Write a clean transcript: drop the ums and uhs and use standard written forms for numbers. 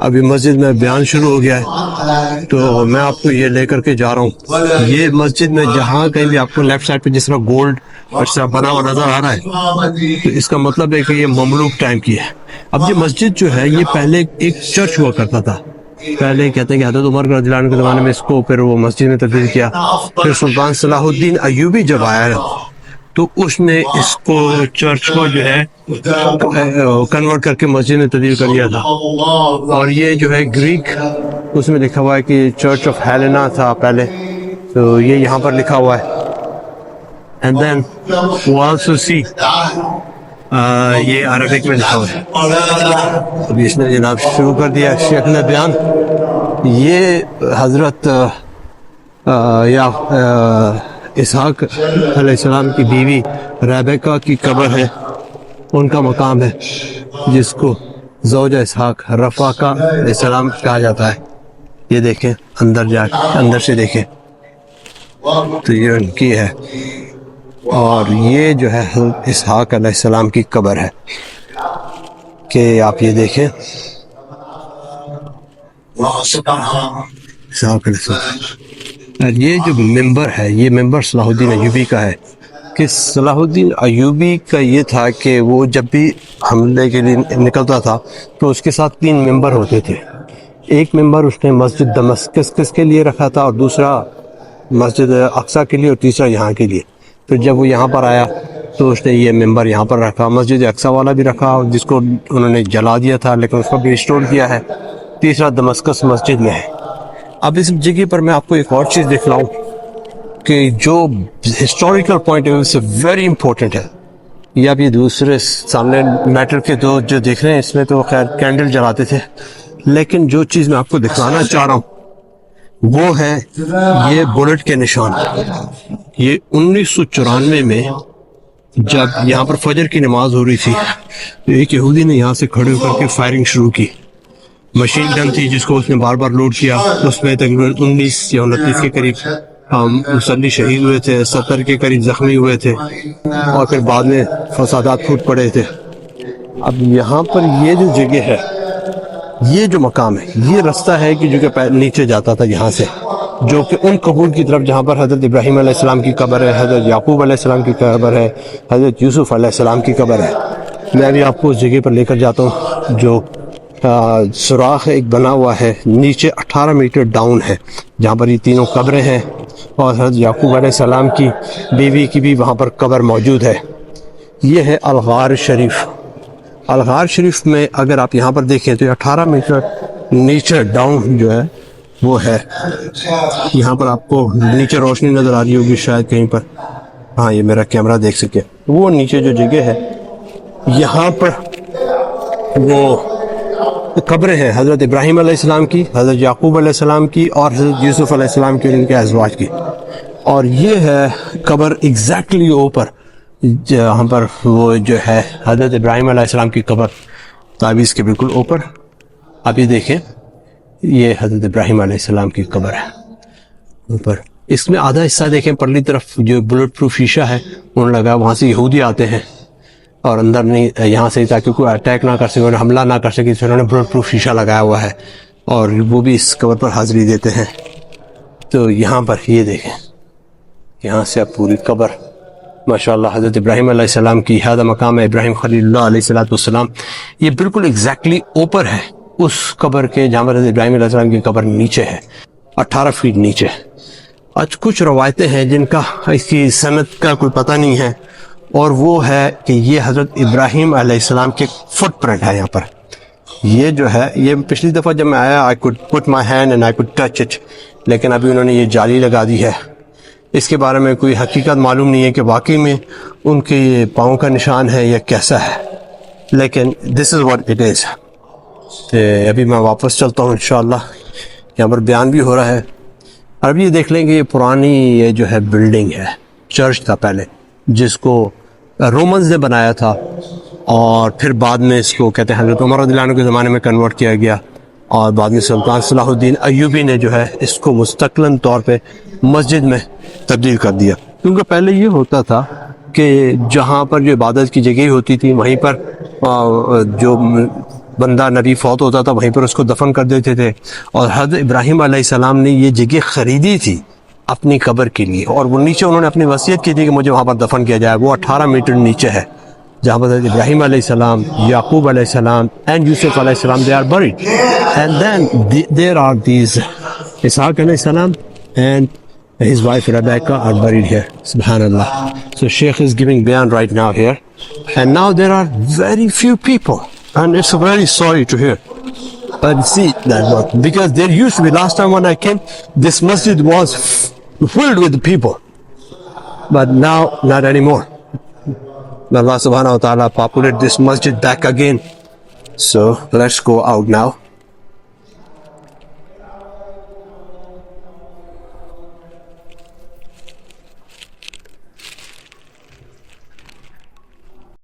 ابھی مسجد میں بیان شروع ہو گیا ہے تو میں آپ کو یہ لے کر کے جا رہا ہوں. یہ مسجد میں جہاں کہیں بھی آپ کو لیفٹ سائڈ پہ جس طرح گولڈ اچھا بنا ہوا نظر آ رہا ہے تو اس کا مطلب ہے کہ یہ مملوک ٹائم کی ہے. اب یہ مسجد جو ہے یہ پہلے ایک چرچ ہوا کرتا تھا. پہلے کہتے ہیں کہ حضرت عمر رضی اللہ عنہ کے زمانے میں اس کو پھر وہ مسجد میں تبدیل کیا. پھر سلطان صلاح الدین ایوبی جب آیا تو اس نے اس کو چرچ کو جو ہے کنورٹ کر کے مسجد میں تبدیل کر دیا تھا. اور یہ جو ہے گریک اس میں لکھا ہوا ہے کہ چرچ آف ہیلینا تھا پہلے, تو یہ یہاں پر لکھا ہوا ہے. And then we also see یہ عربک میں لکھا ہوا ہے. ابھی اس نے جناب شروع کر دیا شیخ نے بیان. یہ حضرت یا اسحاق علیہ السلام کی بیوی ریبیکا کی قبر ہے, ان کا مقام ہے جس کو زوجہ اسحاق رفاقہ علیہ السلام کہا جاتا ہے. یہ دیکھیں اندر سے دیکھیں تو یہ ان کی ہے. اور یہ جو ہے اسحاق علیہ السلام کی قبر ہے کہ آپ یہ دیکھیں اسحاق علیہ السلام. یہ جو ممبر ہے یہ ممبر صلاح الدین ایوبی کا ہے کہ صلاح الدین ایوبی کا یہ تھا کہ وہ جب بھی حملے کے لیے نکلتا تھا تو اس کے ساتھ 3 ممبر ہوتے تھے. ایک ممبر اس نے مسجد دمشق کے لیے رکھا تھا, اور دوسرا مسجد اقصیٰ کے لیے, اور تیسرا یہاں کے لیے. تو جب وہ یہاں پر آیا تو اس نے یہ ممبر یہاں پر رکھا. مسجد اقصیٰ والا بھی رکھا جس کو انہوں نے جلا دیا تھا لیکن اس کو بھی ریسٹور کیا ہے. تیسرا دمشق مسجد میں ہے. اب اس جگہ پر میں آپ کو ایک اور چیز دکھلاؤں کہ جو ہسٹوریکل پوائنٹ ہے اس سے ویری امپورٹنٹ ہے. یہ اب یہ دوسرے سامنے میٹل کے دو جو دیکھ رہے ہیں اس میں تو خیر کینڈل جلاتے تھے, لیکن جو چیز میں آپ کو دکھانا چاہ رہا ہوں وہ ہے یہ بلٹ کے نشان. یہ 1994 میں جب یہاں پر فجر کی نماز ہو رہی تھی تو ایک یہودی نے یہاں سے کھڑے ہو کر کے فائرنگ شروع کی. مشین گن تھی جس کو اس نے بار بار لوڈ کیا. اس میں تقریباً 19 یا 29 کے قریب مسلح شہید ہوئے تھے, 70 کے قریب زخمی ہوئے تھے, اور پھر بعد میں فسادات پھوٹ پڑے تھے. اب یہاں پر یہ جو جگہ ہے, یہ جو مقام ہے, یہ رستہ ہے کہ جو کہ نیچے جاتا تھا یہاں سے, جو کہ ان قبور کی طرف جہاں پر حضرت ابراہیم علیہ السلام کی قبر ہے, حضرت یعقوب علیہ السلام کی قبر ہے, حضرت یوسف علیہ السلام کی قبر ہے. میں ابھی آپ کو اس جگہ پر لے کر جاتا ہوں جو سوراخ ایک بنا ہوا ہے نیچے 18 میٹر ڈاؤن ہے, جہاں پر یہ تینوں قبریں ہیں, اور حضرت یعقوب علیہ السلام کی بیوی کی بھی وہاں پر قبر موجود ہے. یہ ہے الغار شریف. الغار شریف میں اگر آپ یہاں پر دیکھیں تو 18 میٹر نیچے ڈاؤن جو ہے وہ ہے. یہاں پر آپ کو نیچے روشنی نظر آ رہی ہوگی شاید کہیں پر, ہاں یہ میرا کیمرہ دیکھ سکے. وہ نیچے جو جگہ ہے یہاں پر وہ قبریں ہیں حضرت ابراہیم علیہ السلام کی, حضرت یعقوب علیہ السلام کی, اور حضرت یوسف علیہ السلام کی اور ان کے ازواج کی. اور یہ ہے قبر ایگزیکٹلی اوپر جہاں پر وہ جو ہے حضرت ابراہیم علیہ السلام کی قبر تعویذ کے بالکل اوپر. آپ یہ دیکھیں یہ حضرت ابراہیم علیہ السلام کی قبر ہے اوپر. اس میں آدھا حصہ دیکھیں پرلی طرف جو بلٹ پروف شیشہ ہے انہوں نے لگا, وہاں سے یہودی آتے ہیں اور اندر نہیں یہاں سے تاکہ کوئی اٹیک نہ کر سکے, انہیں حملہ نہ کر سکے, انہوں نے بلٹ پروف شیشہ لگایا ہوا ہے اور وہ بھی اس قبر پر حاضری دیتے ہیں. تو یہاں پر یہ دیکھیں یہاں سے اب پوری قبر ماشاءاللہ حضرت ابراہیم علیہ السلام کی, ہذا مقام ابراہیم خلیل اللہ علیہ السلام. یہ بالکل ایگزیکٹلی اوپر ہے اس قبر کے جہاں پر حضرت ابراہیم علیہ السلام کی قبر نیچے ہے, 18 فیٹ نیچے. آج کچھ روایتیں ہیں جن کا اس کی سند کا کوئی پتہ نہیں ہے, اور وہ ہے کہ یہ حضرت ابراہیم علیہ السلام کے فٹ پرنٹ ہے یہاں پر. یہ جو ہے یہ پچھلی دفعہ جب میں آیا I could put my hand and I could touch it, لیکن ابھی انہوں نے یہ جالی لگا دی ہے. اس کے بارے میں کوئی حقیقت معلوم نہیں ہے کہ واقعی میں ان کے یہ پاؤں کا نشان ہے یا کیسا ہے, لیکن this is what it is. ابھی میں واپس چلتا ہوں انشاءاللہ. یہاں پر بیان بھی ہو رہا ہے. اب یہ دیکھ لیں کہ یہ پرانی یہ جو ہے بلڈنگ ہے, چرچ تھا پہلے جس کو رومنز نے بنایا تھا, اور پھر بعد میں اس کو کہتے ہیں حضرت عمر رضی اللہ عنہ کے زمانے میں کنورٹ کیا گیا, اور بعد میں سلطان صلاح الدین ایوبی نے جو ہے اس کو مستقلاً طور پہ مسجد میں تبدیل کر دیا. کیونکہ پہلے یہ ہوتا تھا کہ جہاں پر جو عبادت کی جگہ ہوتی تھی وہیں پر جو بندہ نبی فوت ہوتا تھا وہیں پر اس کو دفن کر دیتے تھے. اور حضرت ابراہیم علیہ السلام نے یہ جگہ خریدی تھی اپنی قبر کے لیے, اور وہ نیچے انہوں نے اپنی وصیت کی تھی کہ مجھے وہاں پر دفن کیا جائے. وہ 18 میٹر نیچے ہے جہاں پر حضرت ابراہیم علیہ السلام, یعقوب علیہ السلام and یوسف علیہ السلام they are buried. And then there are these Ishaq علیہ السلام and his wife Rebecca are buried here. Subhanallah. So Sheikh is giving bayan right now here. And now there are very few people. And it's very sorry to hear. But see that one. Because there used to be, last time when I came, this masjid was filled with people. But now, not anymore. Allah subhanahu wa ta'ala populated this masjid back again. So let's go out now.